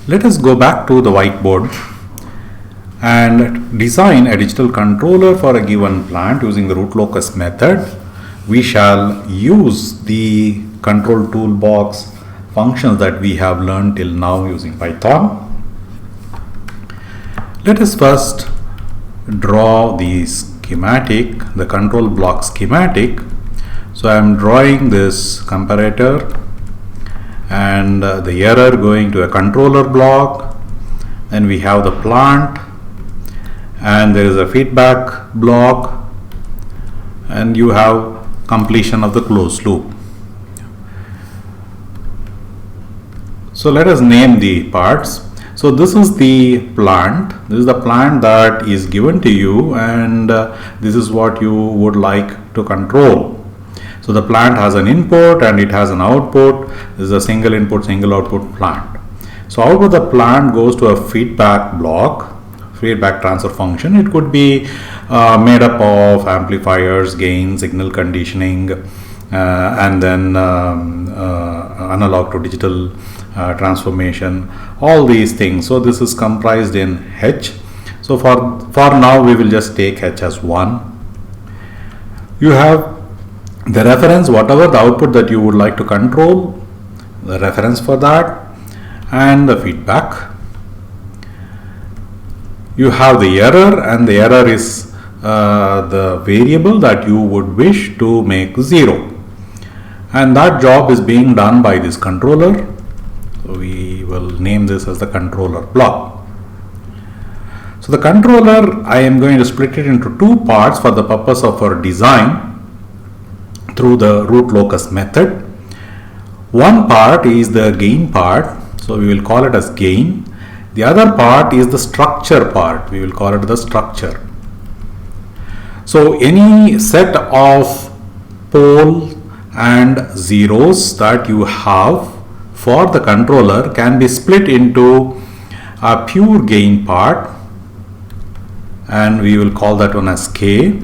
Let us go back to the whiteboard and design a digital controller for a given plant using the root locus method. We shall use the control toolbox functions that we have learned till now using Python. Let us first draw the schematic, the control block schematic. So I am drawing this comparator and the error going to a controller block. Then we have the plant and there is a feedback block, and you have completion of the closed loop. So let us name the parts. So this is the plant. This is the plant that is given to you, and this is what you would like to control. So the plant has an input and it has an output. This is a single input, single output plant. So out of the plant goes to a feedback block, feedback transfer function. It could be made up of amplifiers, gain, signal conditioning, and then analog to digital transformation, all these things. So this is comprised in H. So for now we will just take H as 1. You have the reference, whatever the output that you would like to control, the reference for that, and the feedback. You have the error, and the error is the variable that you would wish to make 0, and that job is being done by this controller. So we will name this as the controller block. So the controller, I am going to split it into two parts for the purpose of our design through the root locus method. One part is the gain part, so we will call it as gain. The other part is the structure part, we will call it the structure. So any set of pole and zeros that you have for the controller can be split into a pure gain part, and we will call that one as K.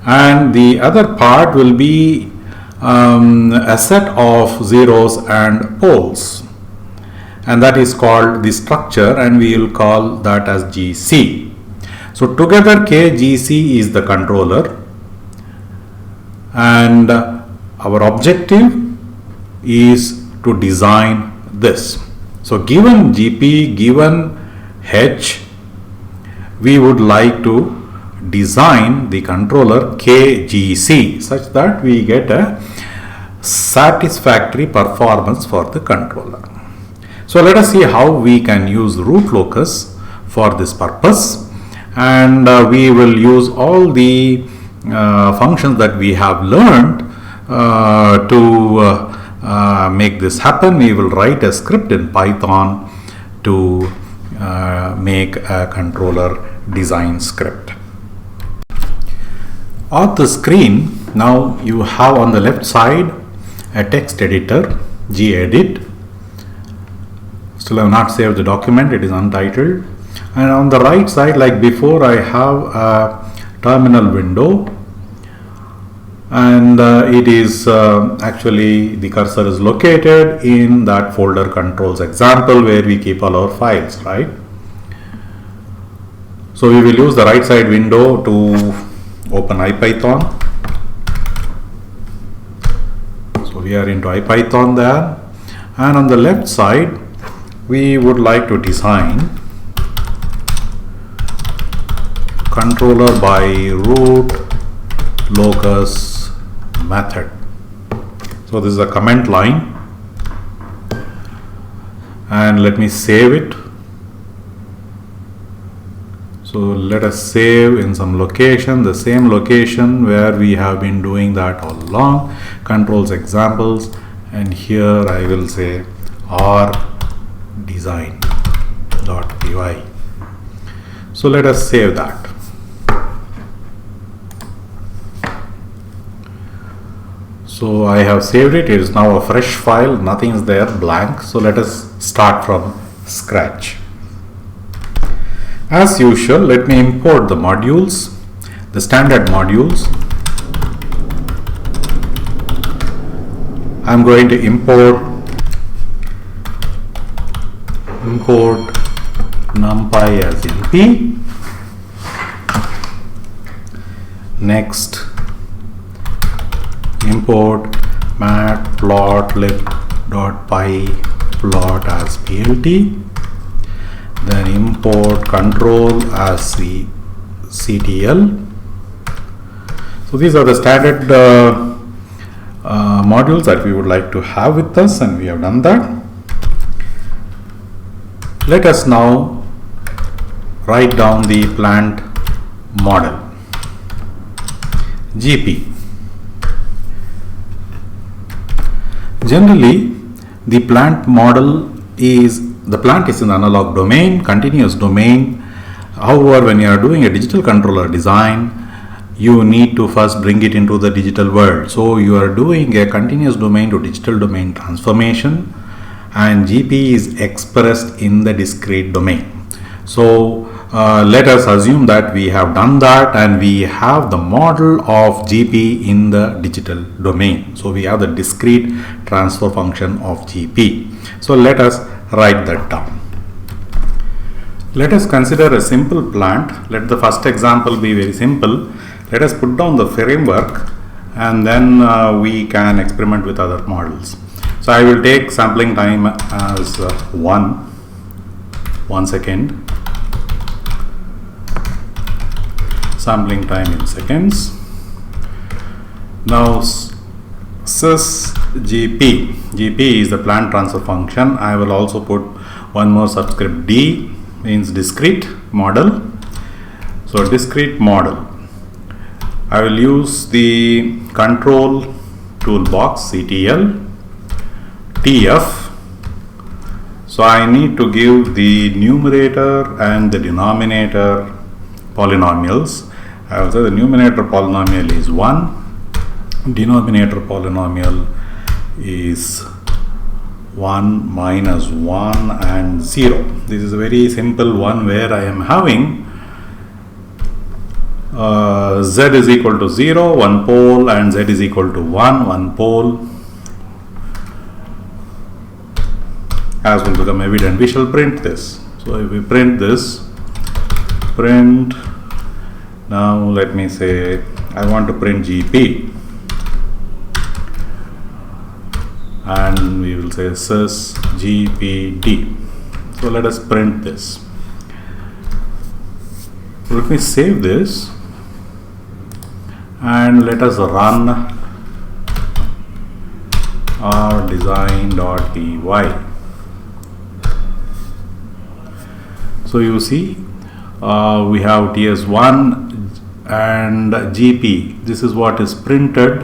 And the other part will be a set of zeros and poles, and that is called the structure, and we will call that as GC. So together KGC is the controller, and our objective is to design this. So given GP, given H, we would like to design the controller KGC such that we get a satisfactory performance for the controller. So let us see how we can use root locus for this purpose, and we will use all the functions that we have learned to make this happen. We will write a script in Python to make a controller design script. On the screen now you have on the left side a text editor, gedit. Still I have not saved the document, it is untitled. And on the right side, like before, I have a terminal window, and it is actually the cursor is located in that folder controls example where we keep all our files, right? So we will use the right side window to open IPython. So we are into IPython there, and on the left side we would like to design controller by root locus method. So this is a comment line, and let me save it. So let us save in some location, the same location where we have been doing that all along, controls examples, and here I will say R design.py. So let us save that. So I have saved it. It is now a fresh file, nothing is there, blank. So let us start from scratch. As usual, let me import the modules, the standard modules. I am going to import import numpy as np. Next, import matplotlib.py plot as plt. Then import control as ctl. So these are the standard modules that we would like to have with us, and we have done that. Let us now write down the plant model. GP. Generally, the plant is an analog domain, continuous domain. However, when you are doing a digital controller design, you need to first bring it into the digital world. So you are doing a continuous domain to digital domain transformation, and GP is expressed in the discrete domain. So let us assume that we have done that and we have the model of GP in the digital domain. So we have the discrete transfer function of GP. So let us write that down. Let us consider a simple plant. Let the first example be very simple. Let us put down the framework, and then we can experiment with other models. So I will take sampling time as 1 second. Sampling time in seconds. Now sys GP. GP is the plant transfer function. I will also put one more subscript D, means discrete model. So discrete model. I will use the control toolbox CTL TF. So I need to give the numerator and the denominator polynomials. I will say the numerator polynomial is 1, denominator polynomial is 1 minus 1 and 0. This is a very simple one where I am having z is equal to 0, one pole, and z is equal to 1, one pole, as will become evident. We shall print this. So if we print this, print, now let me say I want to print GP, and we will say sys GPD. So let us print this. Let me save this and let us run our design.py. So you see we have TS1 and GP. This is what is printed.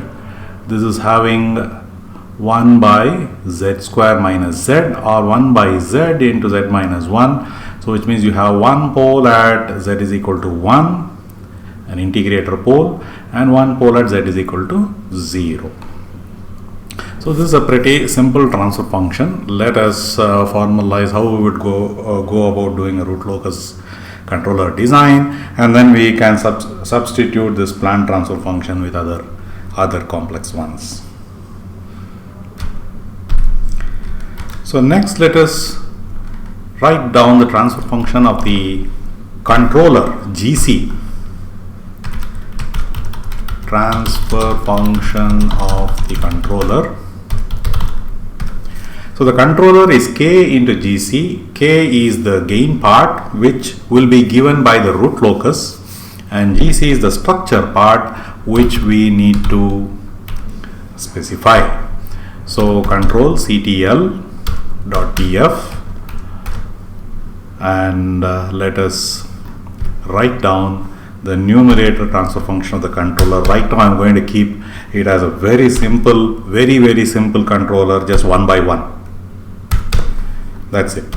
This is having 1 by z square minus z, or 1 by z into z minus 1. So which means you have one pole at z is equal to 1, an integrator pole, and one pole at z is equal to 0. So this is a pretty simple transfer function. Let us formalize how we would go about doing a root locus controller design, and then we can substitute this plant transfer function with other complex ones. So next, let us write down the transfer function of the controller GC. Transfer function of the controller. So the controller is K into GC. K is the gain part, which will be given by the root locus, and GC is the structure part, which we need to specify. So control CTL.tf, and let us write down the numerator transfer function of the controller. Right now I am going to keep it as a very simple, very simple controller, just 1 by 1. That's it.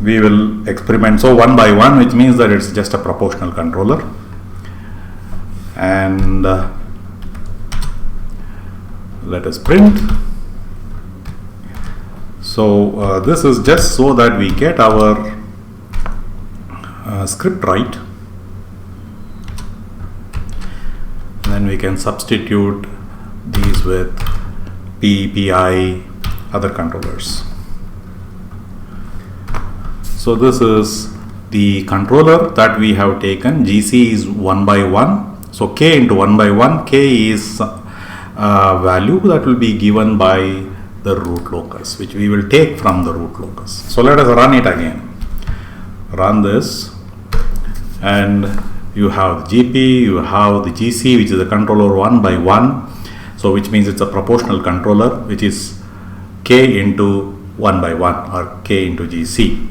We will experiment. So 1 by 1, which means that it's just a proportional controller. And let us print. So this is just so that we get our script right. Then we can substitute these with P, PI, other controllers. So this is the controller that we have taken. GC is 1 by 1. So K into 1 by 1. K is value that will be given by the root locus, which we will take from the root locus. So let us run it again. Run this, and you have the GP, you have the GC, which is the controller 1 by 1. So which means it's a proportional controller, which is K into 1 by 1 or K into GC.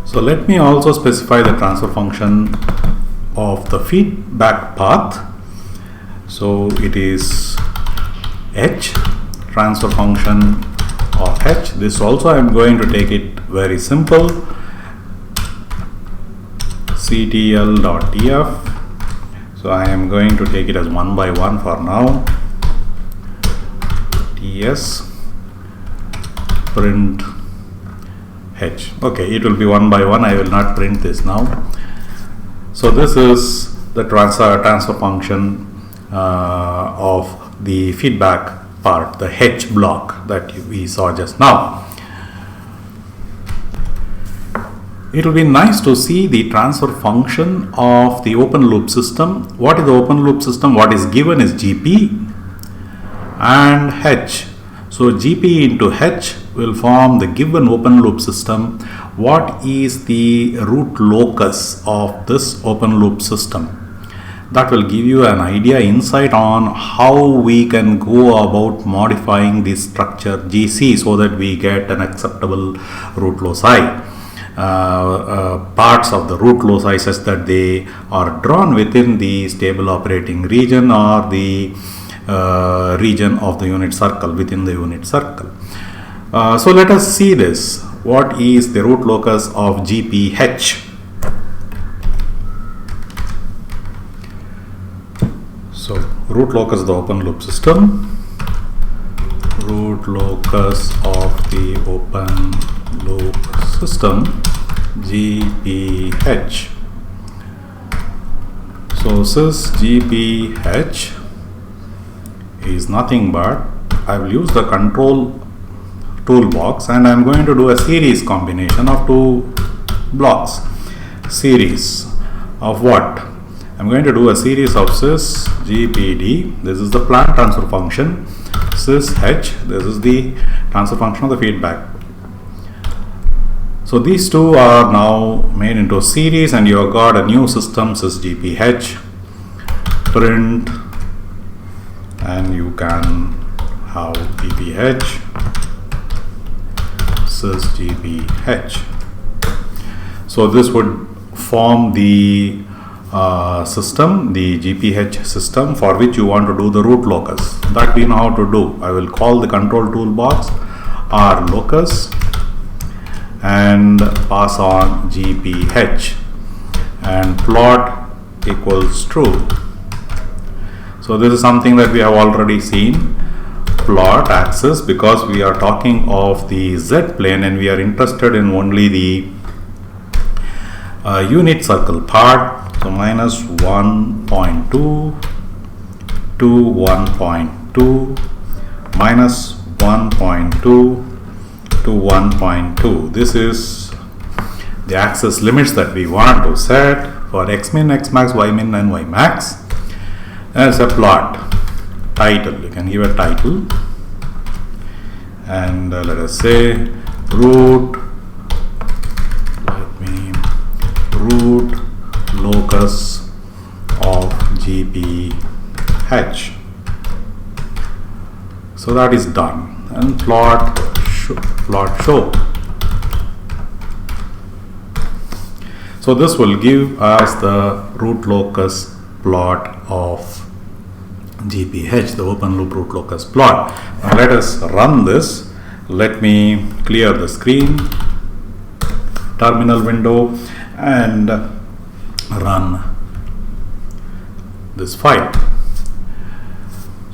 So let me also specify the transfer function of the feedback path. So it is H, transfer function of H. This also I am going to take it very simple. CTL.tf. So I am going to take it as 1 by 1 for now. TS print H. Okay, it will be 1 by 1. I will not print this now. So this is the transfer function of the feedback part, the H block that we saw just now. It will be nice to see the transfer function of the open loop system. What is the open loop system? What is given is GP and H. So GP into H will form the given open loop system. What is the root locus of this open loop system? That will give you an idea, insight on how we can go about modifying the structure GC so that we get an acceptable root loci. Parts of the root loci such that they are drawn within the stable operating region or the region of the unit circle, within the unit circle. So let us see this. What is the root locus of GPH? So root locus of the open loop system. Root locus of the open loop system, GPH. So sys GPH is nothing but I will use the control toolbox and I am going to do a series combination of two blocks. Series of what? I am going to do a series of sys GPD. This is the plant transfer function. Sys H. This is the transfer function of the feedback. So these two are now made into a series and you have got a new system, sys GPH. Print, and you can have GPH, sys GPH. So this would form the system, the GPH system for which you want to do the root locus. That we know how to do. I will call the control toolbox R locus and pass on GPH and plot equals true. So this is something that we have already seen. Plot axis, because we are talking of the Z plane and we are interested in only the unit circle part. So minus 1.2 to 1.2 minus 1.2 to 1.2. This is the axis limits that we want to set for x min, x max, y min and y max. As a plot. Title, you can give a title and let us say root locus of GPH. So that is done, and plot show. So this will give us the root locus plot of GPH, the open loop root locus plot. Now let us run this. Let me clear the screen, terminal window, and run this file.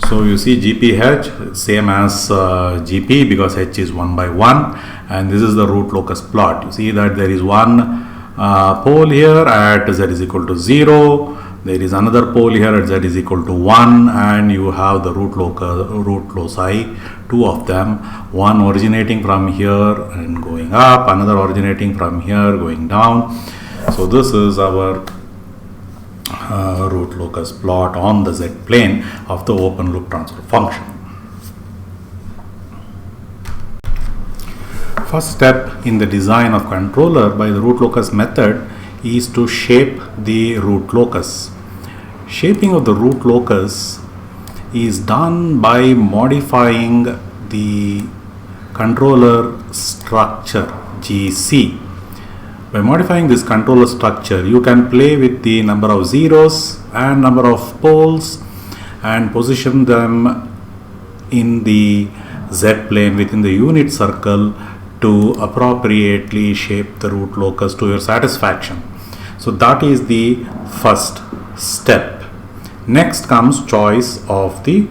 So you see GPH same as GP because H is 1 by 1, and this is the root locus plot. You see that there is one pole here at Z is equal to 0. There is another pole here at z is equal to 1, and you have the root loci, two of them, one originating from here and going up, another originating from here going down. So this is our root locus plot on the z plane of the open loop transfer function. First step in the design of controller by the root locus method is to shape the root locus. Shaping of the root locus is done by modifying the controller structure GC. By modifying this controller structure, you can play with the number of zeros and number of poles and position them in the z plane within the unit circle to appropriately shape the root locus to your satisfaction. So that is the first step. Next comes choice of the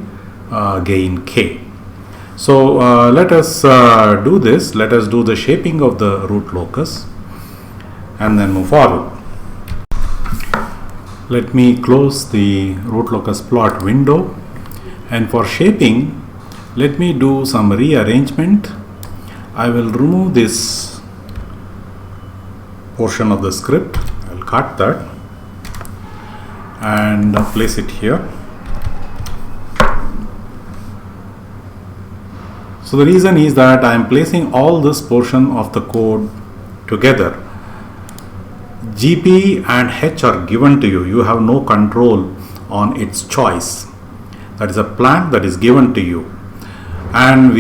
gain k. So let us do this. Let us do the shaping of the root locus and then move forward. Let me close the root locus plot window, and for shaping let me do some rearrangement. I will remove this portion of the script. I'll cut that and place it here. So the reason is that I am placing all this portion of the code together. GP and H are given to you. You have no control on its choice. That is a plant that is given to you. And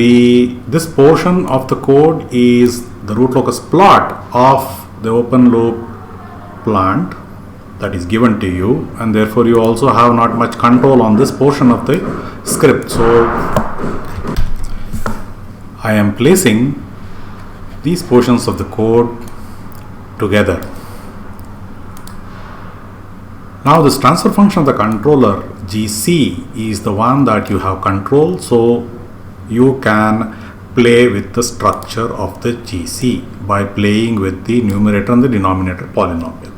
this portion of the code is the root locus plot of the open loop plant that is given to you, and therefore you also have not much control on this portion of the script. So I am placing these portions of the code together. Now this transfer function of the controller GC is the one that you have control, so you can play with the structure of the GC by playing with the numerator and the denominator polynomial.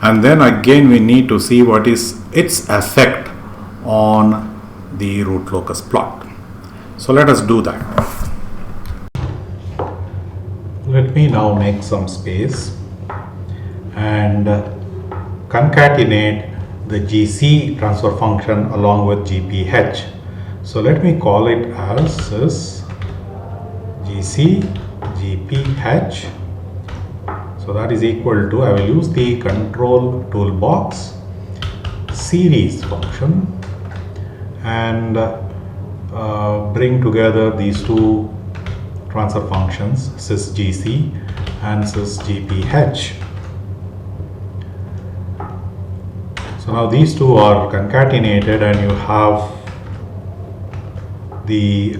And then again we need to see what is its effect on the root locus plot. So let us do that. Let me now make some space and concatenate the GC transfer function along with GPH. So let me call it as this GC GPH. So that is equal to, I will use the control toolbox series function and bring together these two transfer functions, sysgc and sysgph. So now these two are concatenated and you have the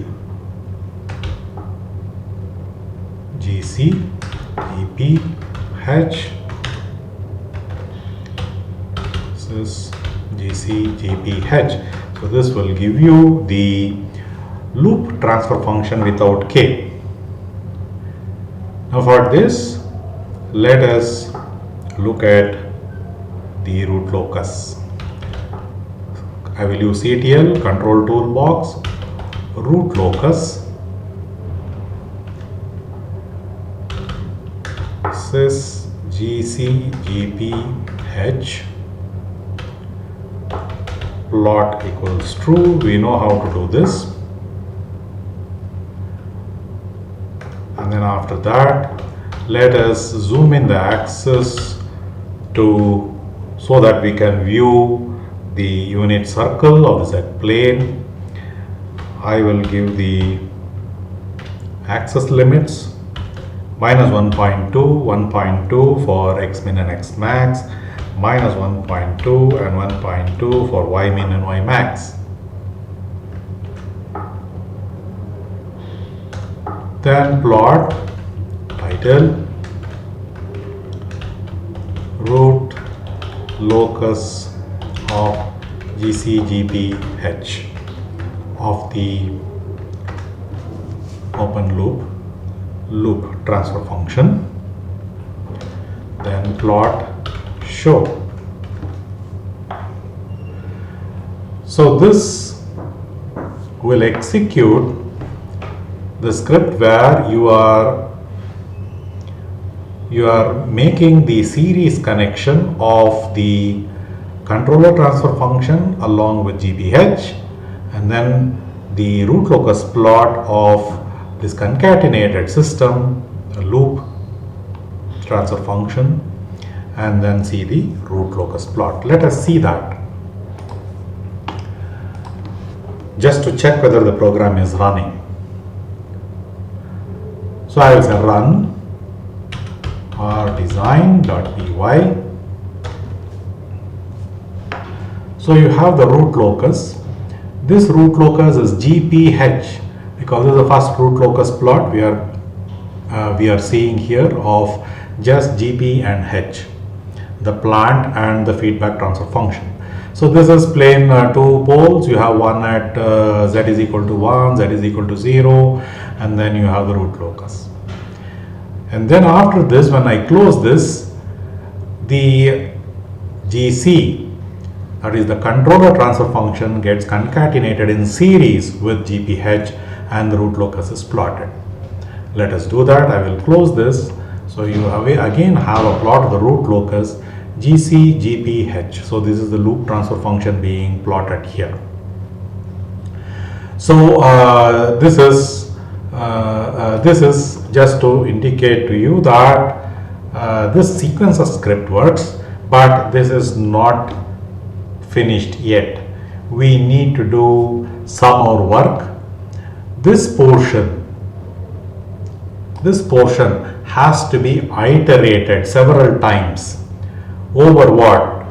GC GP H sys GC GPH. So this will give you the loop transfer function without k. Now for this, let us look at the root locus. I will use CTL control toolbox root locus sys GC GPH plot equals true. We know how to do this. And then after that, let us zoom in the axis so that we can view the unit circle of the z plane. I will give the axis limits minus 1.2, 1.2 for x min and x max, minus 1.2 and 1.2 for y min and y max. Then plot title root locus of GCGPH of the open loop transfer function. Then plot show So this will execute the script where you are making the series connection of the controller transfer function along with GPH, and then the root locus plot of this concatenated system, a loop transfer function, and then see the root locus plot. Let us see that just to check whether the program is running. So I will say run or design.py. So you have the root locus. This root locus is GPH because this is the first root locus plot we are seeing here of just GP and H, the plant and the feedback transfer function. So this is plain two poles. You have one at z is equal to 1, z is equal to 0, and then you have the root locus. And then after this, when I close this, the GC, that is the controller transfer function, gets concatenated in series with GPH and the root locus is plotted. Let us do that. I will close this. So you again have a plot of the root locus GC GPH. So this is the loop transfer function being plotted here. So this is just to indicate to you that this sequence of script works, but this is not finished yet. We need to do some more work. This portion has to be iterated several times. Over what?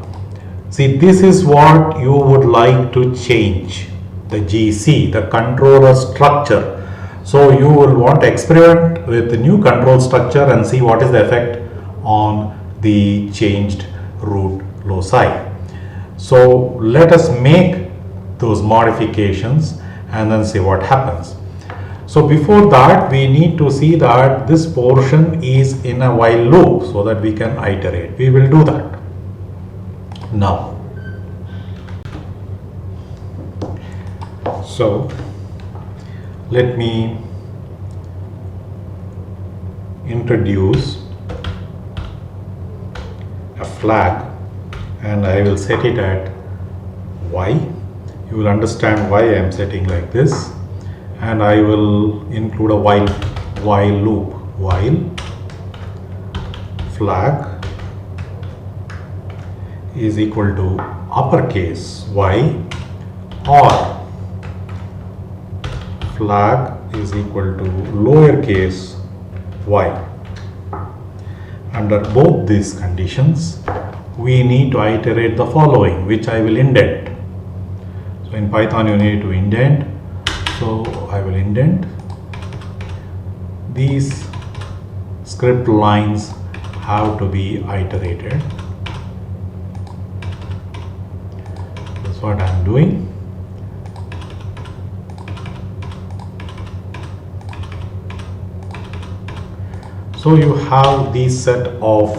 See, this is what you would like to change, the GC, the controller structure. So you will want to experiment with the new control structure and see what is the effect on the changed root loci. So let us make those modifications and then see what happens. So before that, we need to see that this portion is in a while loop so that we can iterate. We will do that now. So let me introduce a flag and I will set it at y. You will understand why I am setting like this, and I will include a while loop, while flag is equal to uppercase Y or flag is equal to lowercase y. Under both these conditions, we need to iterate the following, which I will indent. So in Python you need to indent. So I will indent. These script lines have to be iterated. That's what I am doing. So you have these set of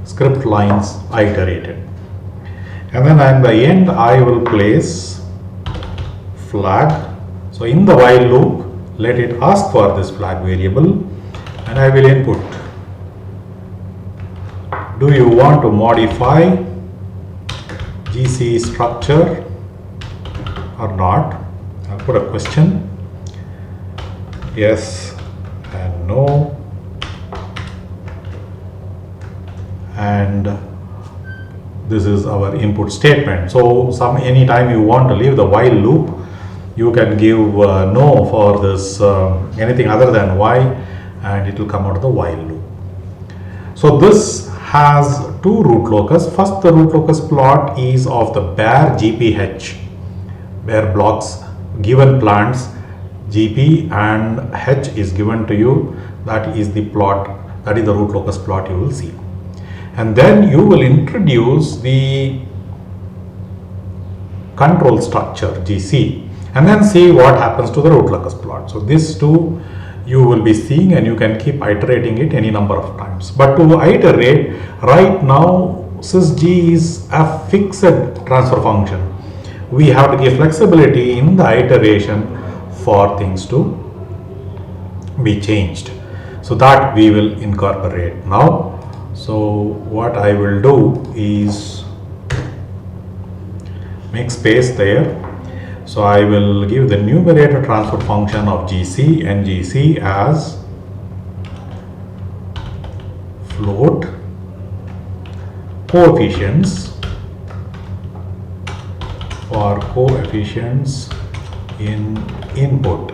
script lines iterated, and then at the end I will place flag. So in the while loop, let it ask for this flag variable and I will input. Do you want to modify GC structure or not? I'll put a question. Yes and no. And this is our input statement. So anytime you want to leave the while loop, you can give no for this anything other than y, and it will come out of the while loop. So this has two root locus. First, the root locus plot is of the bare GPH, bare blocks, given plants GP and H is given to you. That is the plot, that is the root locus plot you will see. And then you will introduce the control structure GC and then see what happens to the root locus plot. So these two you will be seeing, and you can keep iterating it any number of times. But to iterate, right now sysg is a fixed transfer function. we have to give flexibility in the iteration for things to be changed. So that we will incorporate now. So what I will do is make space there. So I will give the numerator transfer function of GC and GC as float coefficients for coefficients in input.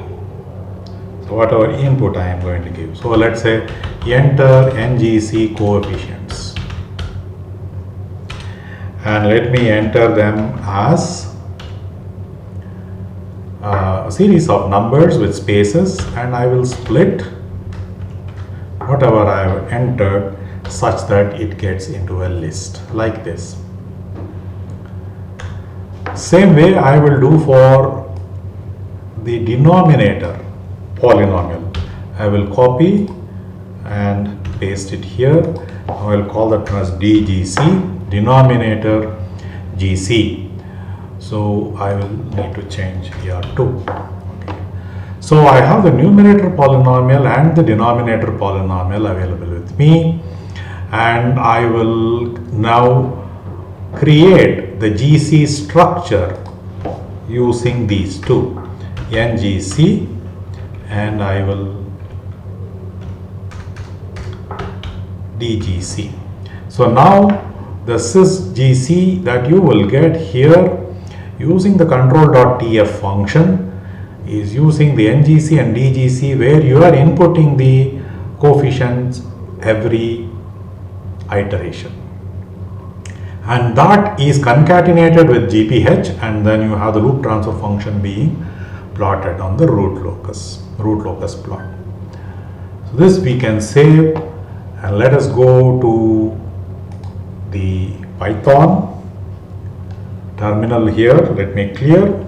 So whatever input I am going to give. So let's say enter NGC coefficients, and let me enter them as a series of numbers with spaces, and I will split whatever I have entered such that it gets into a list like this. Same way I will do for the denominator polynomial. I will copy and paste it here. I will call that as DGC, denominator GC. So I will need to change here too. Okay. So I have the numerator polynomial and the denominator polynomial available with me, and I will now create the GC structure using these two, NGC, and I will DGC. So now the sysGC that you will get here using the control.tf function is using the NGC and DGC, where you are inputting the coefficients every iteration, and that is concatenated with GPH, and then you have the loop transfer function being plotted on the root locus plot. So this we can save, and let us go to the Python terminal here. Let me clear,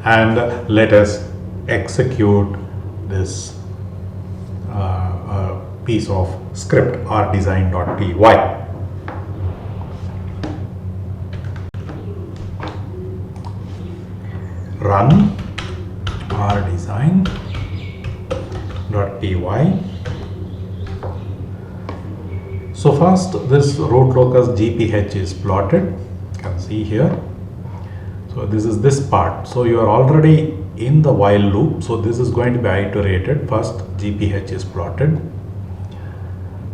and let us execute this piece of script rdesign.py. Run rdesign.py. So first, this root locus GPH is plotted. You can see here. So this is this part. So you are already in the while loop. So this is going to be iterated. First, GPH is plotted.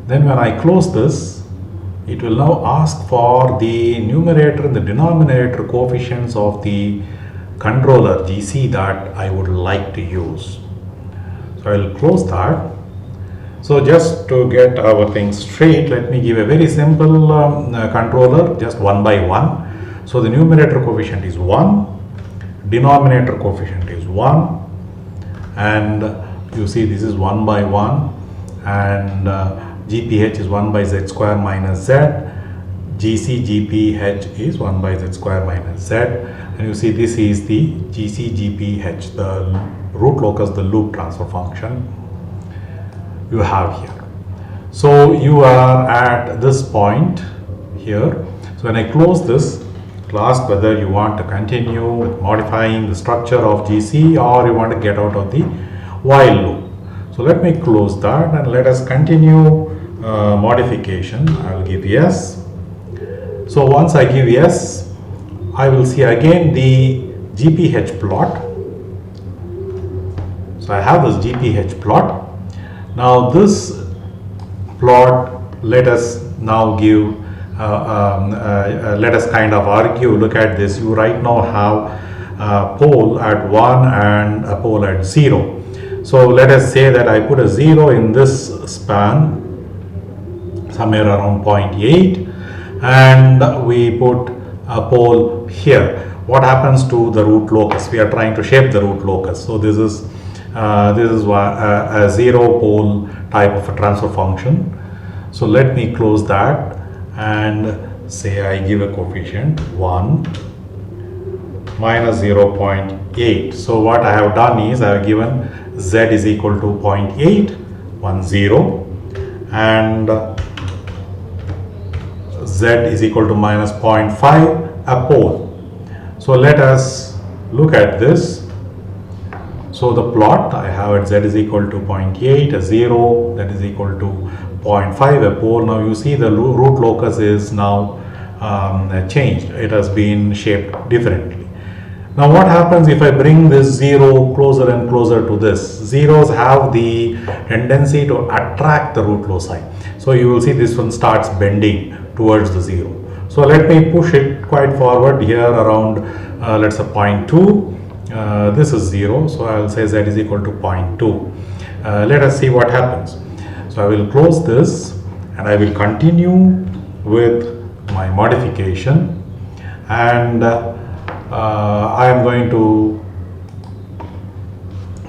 Then when I close this, it will now ask for the numerator and the denominator coefficients of the controller GC that I would like to use. So I will close that. So just to get our things straight, let me give a very simple controller, just 1 by 1. So the numerator coefficient is 1, denominator coefficient is 1, and you see this is 1 by 1, and GPH is 1 by z square minus z, GC GPH is 1 by z square minus z, and you see this is the GC GPH, the root locus, the loop transfer function you have here. So you are at this point here. So when I close this, it will ask whether you want to continue with modifying the structure of GC or you want to get out of the while loop. So let me close that and let us continue modification. I will give yes. So once I give yes, I will see again the GPH plot. So I have this GPH plot. Now this plot, let us now give, let us kind of argue, look at this. You right now have a pole at 1 and a pole at 0. So let us say that I put a 0 in this span, somewhere around 0.8, and we put a pole here. What happens to the root locus? We are trying to shape the root locus. So this is a 0 pole type of a transfer function. So let me close that and say I give a coefficient 1 minus 0.8. So what I have done is I have given z is equal to 0.8, 1, 0, and z z is equal to minus 0.5 a pole. So let us look at this. So the plot I have at z is equal to 0.8, a 0, that is equal to 0.5 a pole. Now you see the root locus is now changed. It has been shaped differently. Now what happens if I bring this 0 closer and closer to this? Zeros have the tendency to attract the root loci. So you will see this one starts bending towards the 0. So let me push it quite forward here around let's say 0.2. This is 0, so I will say z is equal to 0.2. Let us see what happens. So I will close this and I will continue with my modification, and I am going to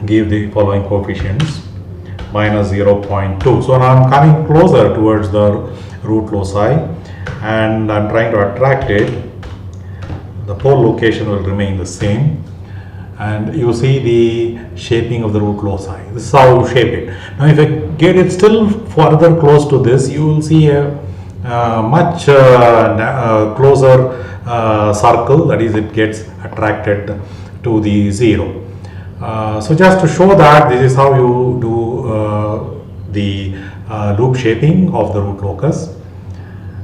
give the following coefficients: minus 0.2. So now I am coming closer towards the root loci and I am trying to attract it. The pole location will remain the same, and you see the shaping of the root loci. This is how you shape it. Now if I get it still further close to this, you will see a much closer circle, that is, it gets attracted to the 0. So just to show that this is how you do the loop shaping of the root locus.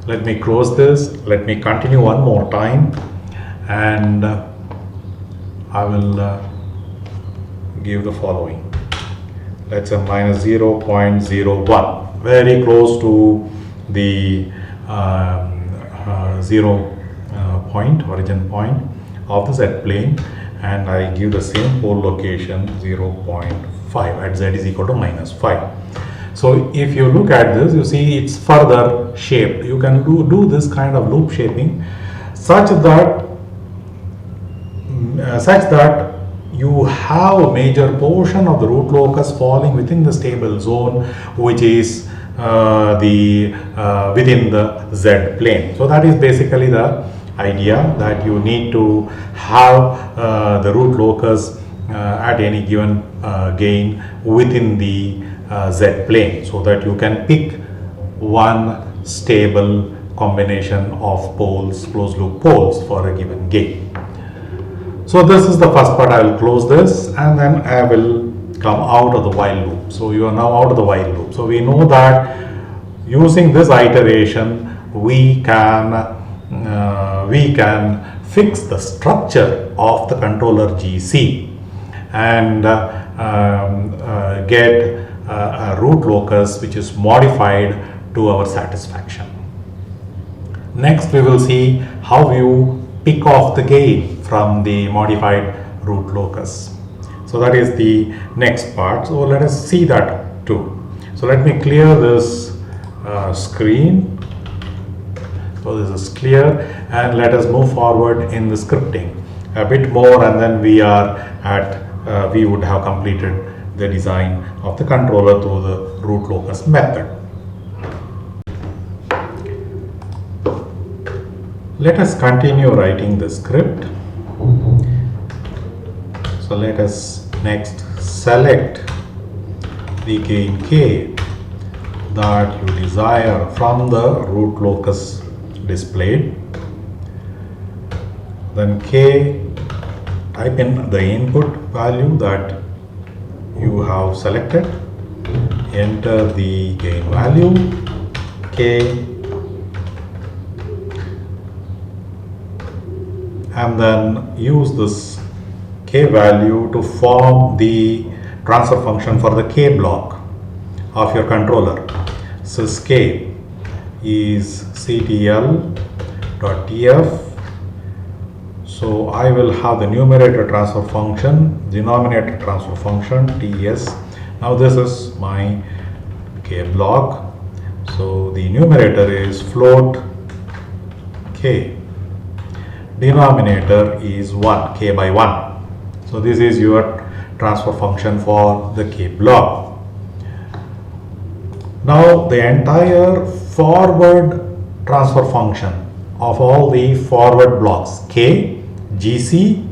Let me close this. Let me continue one more time, and I will give the following. Let's say minus 0.01, very close to the 0 point, origin point of the z plane, and I give the same pole location 0.5 at z is equal to minus 5. So if you look at this, you see it's further shaped. You can do this kind of loop shaping such that you have a major portion of the root locus falling within the stable zone, which is within the z plane. So that is basically the idea, that you need to have the root locus at any given gain within the z plane, so that you can pick one stable combination of poles, closed loop poles, for a given gain. So this is the first part. I will close this and then I will come out of the while loop. So you are now out of the while loop. So we know that using this iteration we can fix the structure of the controller GC and get a root locus which is modified to our satisfaction. Next we will see how you pick off the gain from the modified root locus. So that is the next part. So let us see that too. So let me clear this screen. So this is clear, and let us move forward in the scripting a bit more, and then we would have completed the design of the controller through the root locus method. Let us continue writing the script. So let us next select the gain k that you desire from the root locus displayed. Then k, type in the input value that you have selected, enter the gain value k, and then use this k value to form the transfer function for the k block of your controller. Sys k is ctl.tf. So I will have the numerator transfer function, denominator transfer function ts. Now this is my k block. So the numerator is float k, denominator is 1, k by 1. So this is your transfer function for the k block. Now the entire forward transfer function of all the forward blocks k, gc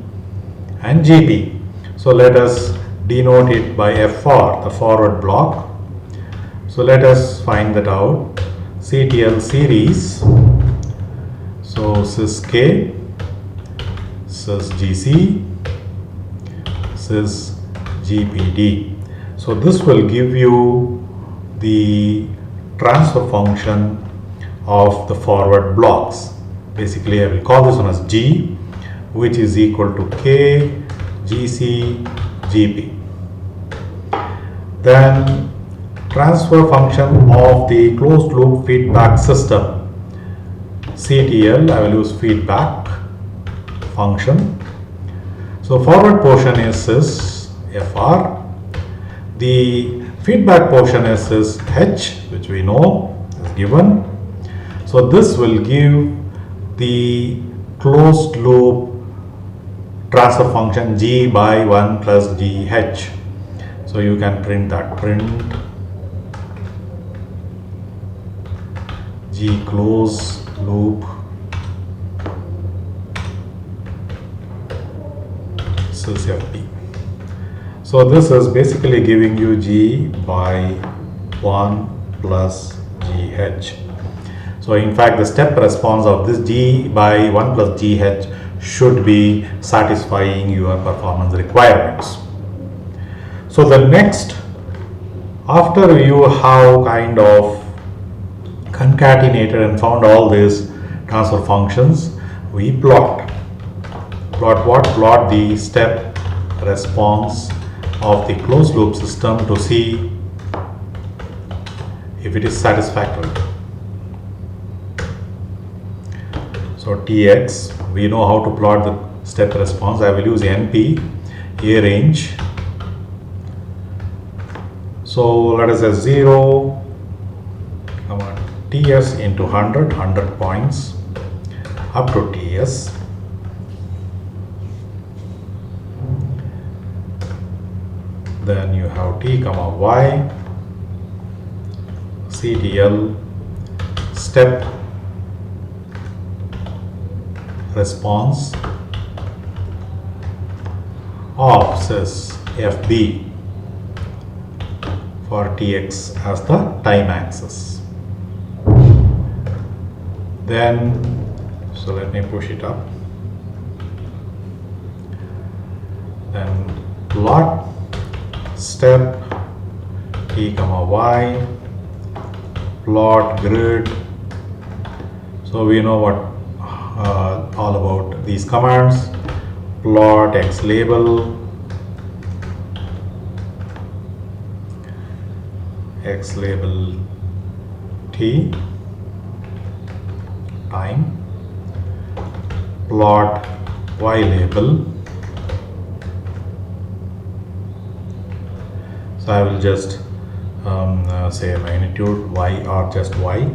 and gp. So let us denote it by FR, the forward block. So let us find that out. CTL series So sys k, sys gc, sys gpd. So this will give you the transfer function of the forward blocks. Basically, I will call this one as G, which is equal to K, GC, GP. Then transfer function of the closed loop feedback system. CTL, I will use feedback function. So forward portion is sys FR. The feedback portion is sys H, which we know is given. So this will give the closed loop transfer function G by 1 plus GH. So you can print that, print G close loop sys FP. So this is basically giving you G by 1 plus GH. So in fact, the step response of this G by 1 plus GH should be satisfying your performance requirements. So the next, after you have kind of concatenated and found all these transfer functions, we plot. Plot what? Plot the step response of the closed loop system to see if it is satisfactory. So Tx, we know how to plot the step response. I will use NP, A range. So let us say 0, Ts into 100 points up to Ts. Then you have T comma Y, CTL, step response of sys FB for Tx as the time axis. Then, so let me push it up. Then plot step T comma Y, plot grid. So we know what all about these commands. Plot X label, X label T, time, plot Y label. So I will just say magnitude Y or just Y.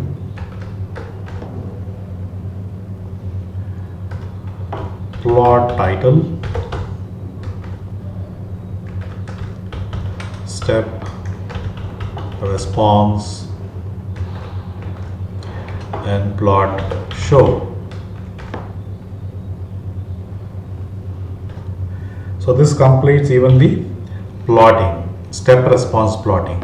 Plot title, step response, and plot show. So this completes even the plotting, step response plotting.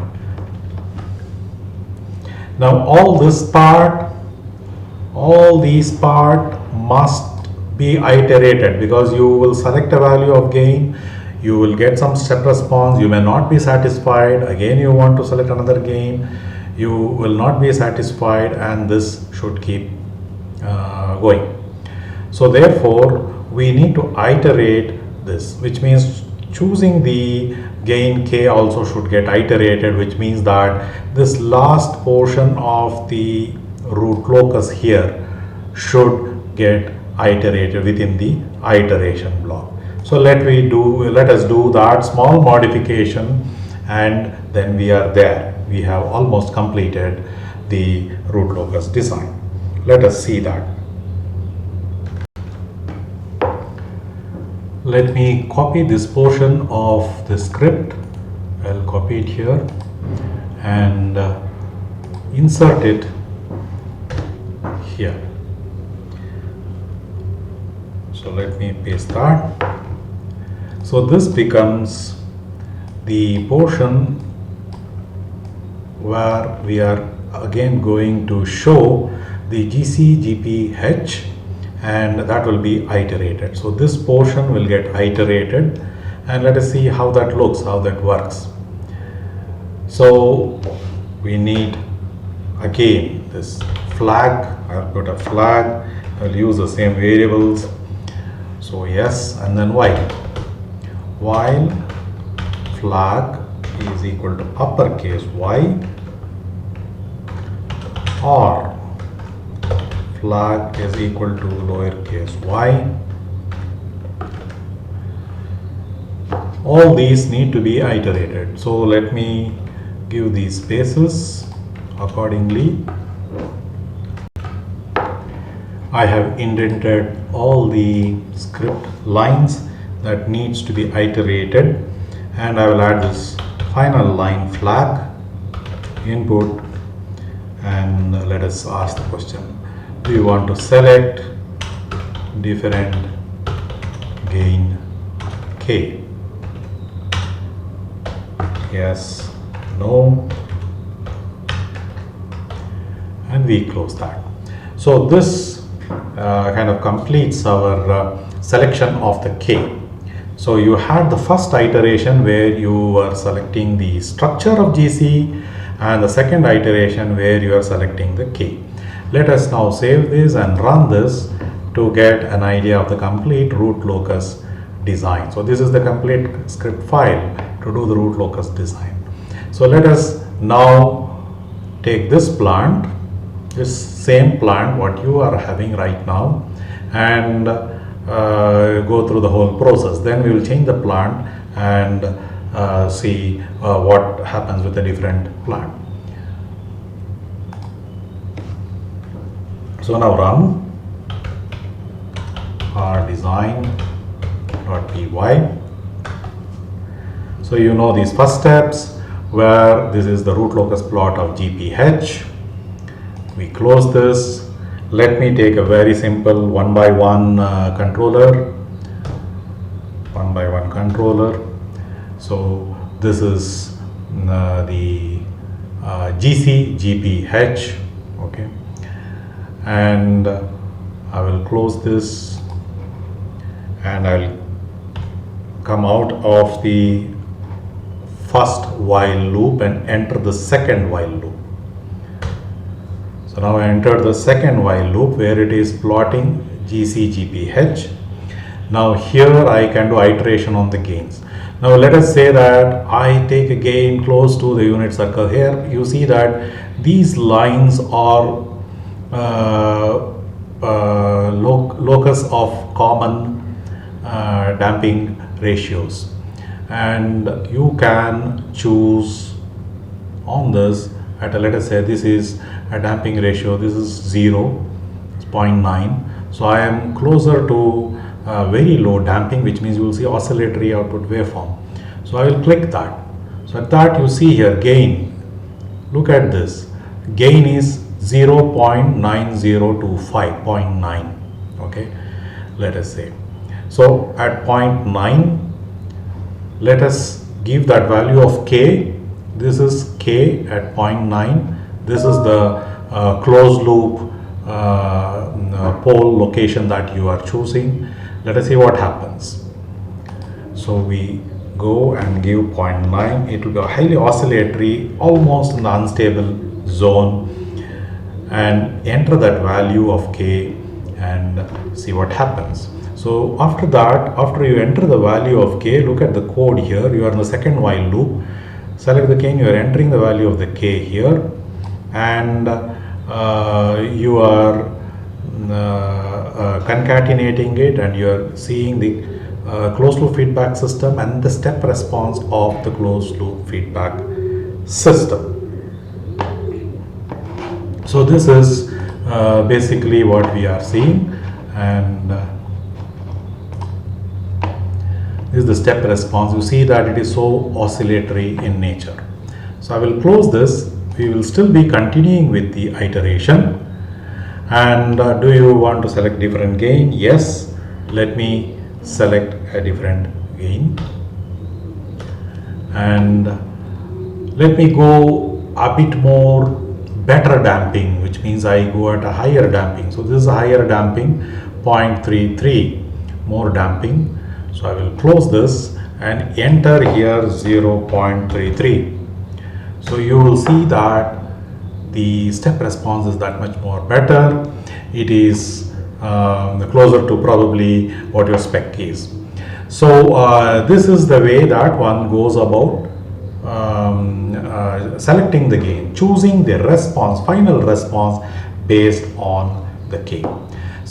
Now all these part must be iterated, because you will select a value of gain, you will get some step response, you may not be satisfied, again you want to select another gain, you will not be satisfied, and this should keep going. So therefore we need to iterate this, which means choosing the gain k also should get iterated, which means that this last portion of the root locus here should get iterated within the iteration block. So let us do that small modification, and then we are there. We have almost completed the root locus design. Let us see that. Let me copy this portion of the script. I'll copy it here and insert it here. So let me paste that. So this becomes the portion where we are again going to show the GC, GP, H and that will be iterated. So this portion will get iterated, and let us see how that looks, how that works. So we need again this flag. I'll put a flag. I'll use the same variables. So yes, and then while flag is equal to uppercase Y, or flag is equal to lowercase y. All these need to be iterated. So let me give these spaces accordingly. I have indented all the script lines that needs to be iterated, and I will add this final line flag input, and let us ask the question, do you want to select different gain k? Yes, no, and we close that. So this kind of completes our selection of the k. So you had the first iteration where you were selecting the structure of GC, and the second iteration where you are selecting the k. Let us now save this and run this to get an idea of the complete root locus design. So this is the complete script file to do the root locus design. So let us now take this plant, this same plant what you are having right now, and go through the whole process. Then we will change the plant and see what happens with the different plant. So now run our design.py. So you know these first steps, where this is the root locus plot of GPH. We close this. Let me take a very simple one by one controller. So this is the GC GPH. Okay, and I will close this, and I will come out of the first while loop and enter the second while loop. So now I enter the second while loop where it is plotting GC GPH. Now here I can do iteration on the gains. Now let us say that I take a gain close to the unit circle. Here you see that these lines are locus of common damping ratios, and you can choose on this at a, let us say this is a damping ratio, this is 0, it's 0.9. So I am closer to very low damping, which means you will see oscillatory output waveform. So I will click that. So at that you see here gain, look at this, gain is 0.9025, 0.9. okay, let us say. So at 0.9, let us give that value of k. This is k at 0.9. This is the closed loop pole location that you are choosing. Let us see what happens. So we go and give 0.9. It will be highly oscillatory, almost in the unstable zone, and enter that value of k and see what happens. So after that, after you enter the value of k, look at the code here. You are in the second while loop. Select the gain, you are entering the value of the k here, and you are concatenating it, and you are seeing the closed loop feedback system and the step response of the closed loop feedback system. So this is basically what we are seeing, and this is the step response. You see that it is so oscillatory in nature. So I will close this. We will still be continuing with the iteration. And do you want to select different gain? Yes. Let me select a different gain, and let me go a bit more better damping, which means I go at a higher damping. So this is a higher damping, 0.33 more damping. So I will close this and enter here 0.33. So you will see that the step response is that much more better. It is closer to probably what your spec is. So this is the way that one goes about selecting the gain, choosing the response, final response based on the gain.